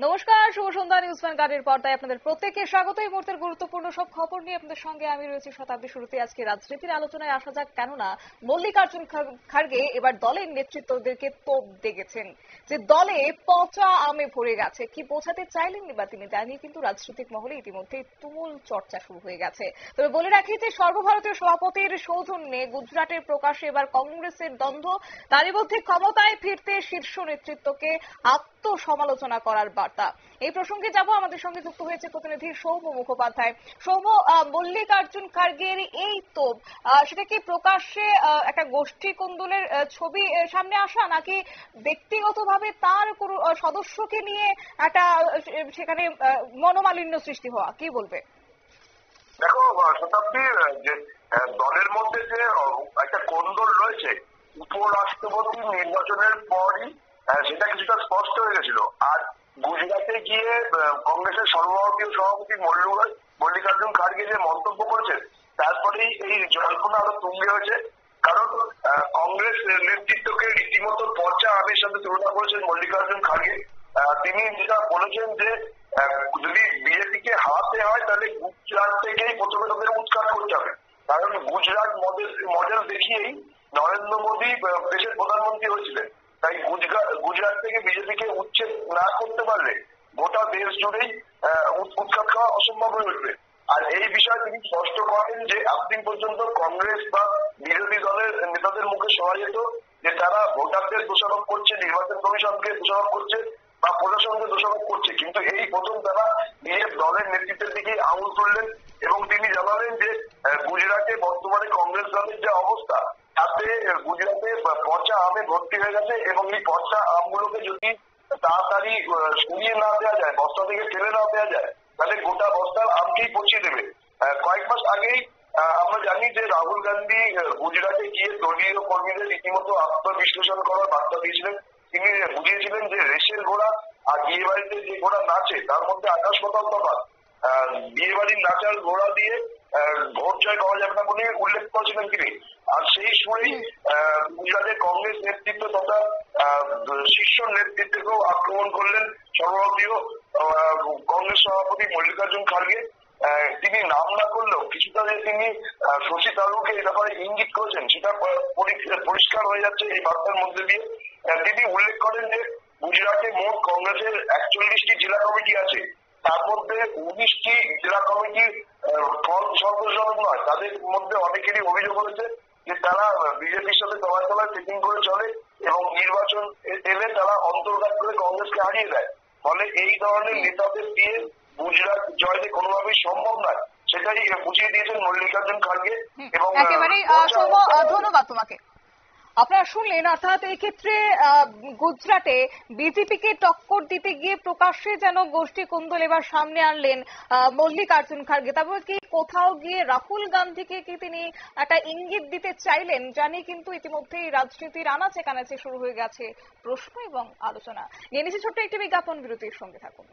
নমস্কার, শুভ সন্ধ্যা। নিউজ ভ্যানগার্ডের পর্দায় আপনাদের প্রত্যেককে স্বাগত। এই মুহূর্তের গুরুত্বপূর্ণ সব খবর নিয়ে আপনাদের সঙ্গে আমি রয়েছি শতাব্দী। শুরুতে আজকে রাজনীতির আলোচনায় আসা যাক, কেননা মল্লিকার্জুন খাড়গে এবার দলের নেতৃত্বদেরকে তোপ দেখেছেন যে দলে পচা আমে ভরে গেছে। কি বোঝাতে চাইলেন বা তিনি, তা নিয়ে কিন্তু রাজনৈতিক মহলে ইতিমধ্যে তুমুল চর্চা শুরু হয়ে গেছে। তবে বলে রাখি যে সর্বভারতীয় সভাপতির সৌজন্যে গুজরাটের প্রকাশে এবার কংগ্রেসের দ্বন্দ্ব, তারই মধ্যে ক্ষমতায় ফিরতে শীর্ষ নেতৃত্বকে আত্মসমালোচনা করার বার্তা। এই প্রসঙ্গে যাব, আমাদের সঙ্গে যুক্ত হয়েছে প্রতিনিধি সৌম্য মুখোপাধ্যায়। সৌম্য, মল্লিকার্জুন খাড়গের এই তোপ, সেটা কি প্রকাশ্যে একটা গোষ্ঠী কোন্দলের ছবি সামনে আসা, নাকি ব্যক্তিগতভাবে তার কোনো সদস্যকে নিয়ে একটা সেখানে মনোমালিন্য সৃষ্টি হওয়া, কি বলবে? দেখো শতাব্দীর যে দলের মধ্যে যে একটা কোন্দল রয়েছে উপরাষ্ট্রপতি নির্বাচনের পরই সেটা কিছুটা স্পষ্ট হয়ে গেছিল। আর গুজরাটে গিয়ে কংগ্রেসের সর্বভারতীয় সভাপতি মল্লিকার্জুন খাড়গে যে মন্তব্য করেছেন, তারপরেই এই জল্পনা আরো তুঙ্গে হয়েছে। কারণ কংগ্রেস নেতৃত্বকে রীতিমতো পচা আমের সাথে তুলনা করেছেন মল্লিকার্জুন খাড়গে। তিনি যেটা বলেছেন যে যদি বিজেপিকে হারাতে হয় তাহলে গুজরাট থেকেই প্রথমে তাদের উৎখাত করতে হবে। কারণ গুজরাট মডেল দেখিয়েই নরেন্দ্র মোদী দেশের প্রধানমন্ত্রী হয়েছিলেন। তাই গুজরাট থেকে বিজেপিকে উচ্ছেদ না করতে পারলে গোটা দেশ জুড়েই উৎখাত খাওয়া অসম্ভব হয়ে উঠবে। আর এই বিষয়ে তিনি স্পষ্ট করেন যে এতদিন পর্যন্ত কংগ্রেস বা বিরোধী দলের নেতাদের মুখে শোনা যেত যে তারা ভোটারদের দোষারোপ করছে, নির্বাচন কমিশনকে দোষারোপ করছে বা প্রশাসনকে দোষারোপ করছে, কিন্তু এই প্রথম তারা নিজের দলের নেতৃত্বের দিকে আঙুল তুললেন এবং তিনি জানালেন যে গুজরাটে বর্তমানে কংগ্রেস দলের যে অবস্থা, তাতে গুজরাটে পচা আমে ভর্তি হয়ে গেছে এবং এই পচা আমগুলোকে যদি তাড়াতাড়ি সরিয়ে না দেওয়া যায়, বস্তা থেকে ফেলে না দেওয়া যায়, তাহলে গোটা বস্তার আমকেই পচিয়ে দেবে। কয়েক মাস আগেই আমরা জানি যে রাহুল গান্ধী গুজরাটে গিয়ে দলীয় কর্মীদের রীতিমতো আত্মবিশ্লেষণ করার বার্তা দিয়েছিলেন। তিনি বুঝিয়েছিলেন যে রেশের ঘোড়া আর বিয়ে বাড়িতে যে ঘোড়া নাচে তার মধ্যে আকাশ পাতাল তফাৎ। বিয়ে বাড়ির নাচার ঘোড়া দিয়ে ভোট জয় করা যাবে না বলে উল্লেখ করেছিলেন তিনি। আর সেই সুরেই গুজরাটের কংগ্রেস নেতৃত্ব তথা শীর্ষ নেতৃত্বকেও আক্রমণ করলেন সর্বভারতীয় কংগ্রেস সভাপতি মল্লিকার্জুন খাড়গে। তিনি নাম না করলেও কিছুটা যে তিনি শশী থারুরকে এই ব্যাপারে ইঙ্গিত করেছেন সেটা পরিষ্কার হয়ে যাচ্ছে এই বার্তার মধ্যে দিয়ে। তিনি উল্লেখ করেন যে গুজরাটে মোট কংগ্রেসের 41টি জেলা কমিটি আছে, তার মধ্যে 19টি জেলা কমিটির ফল সন্তোষজনক নয়। তাদের মধ্যে অনেকেরই অভিযোগ হয়েছে যে তারা বিজেপির সাথে তলায় তলায় সেটিং করে চলে এবং নির্বাচন এলে তারা অন্তর্ঘাত করে কংগ্রেসকে হারিয়ে দেয়। ফলে এই ধরনের নেতাদের দিয়ে গুজরাট জয় যে কোনোভাবেই সম্ভব নয়, সেটাই বুঝিয়ে দিয়েছেন মল্লিকার্জুন খাড়গে। এবং একেবারেই ধন্যবাদ তোমাকে। আপনারা শুনলেন, অর্থাৎ এই ক্ষেত্রে গুজরাটে বিজেপিকে টক্কর দিতে গিয়ে প্রকাশ্যে যেন গোষ্ঠী কোন্দল এবার সামনে আনলেন মল্লিকার্জুন খাড়গে। তারপর কি কোথাও গিয়ে রাহুল গান্ধীকে কি তিনি একটা ইঙ্গিত দিতে চাইলেন, জানি কিন্তু ইতিমধ্যেই রাজনীতির আনাচে কানাচে শুরু হয়ে গেছে প্রশ্ন এবং আলোচনা। নিয়ে নিচ্ছি ছোট্ট একটি বিজ্ঞাপন বিরতির, সঙ্গে থাকুন।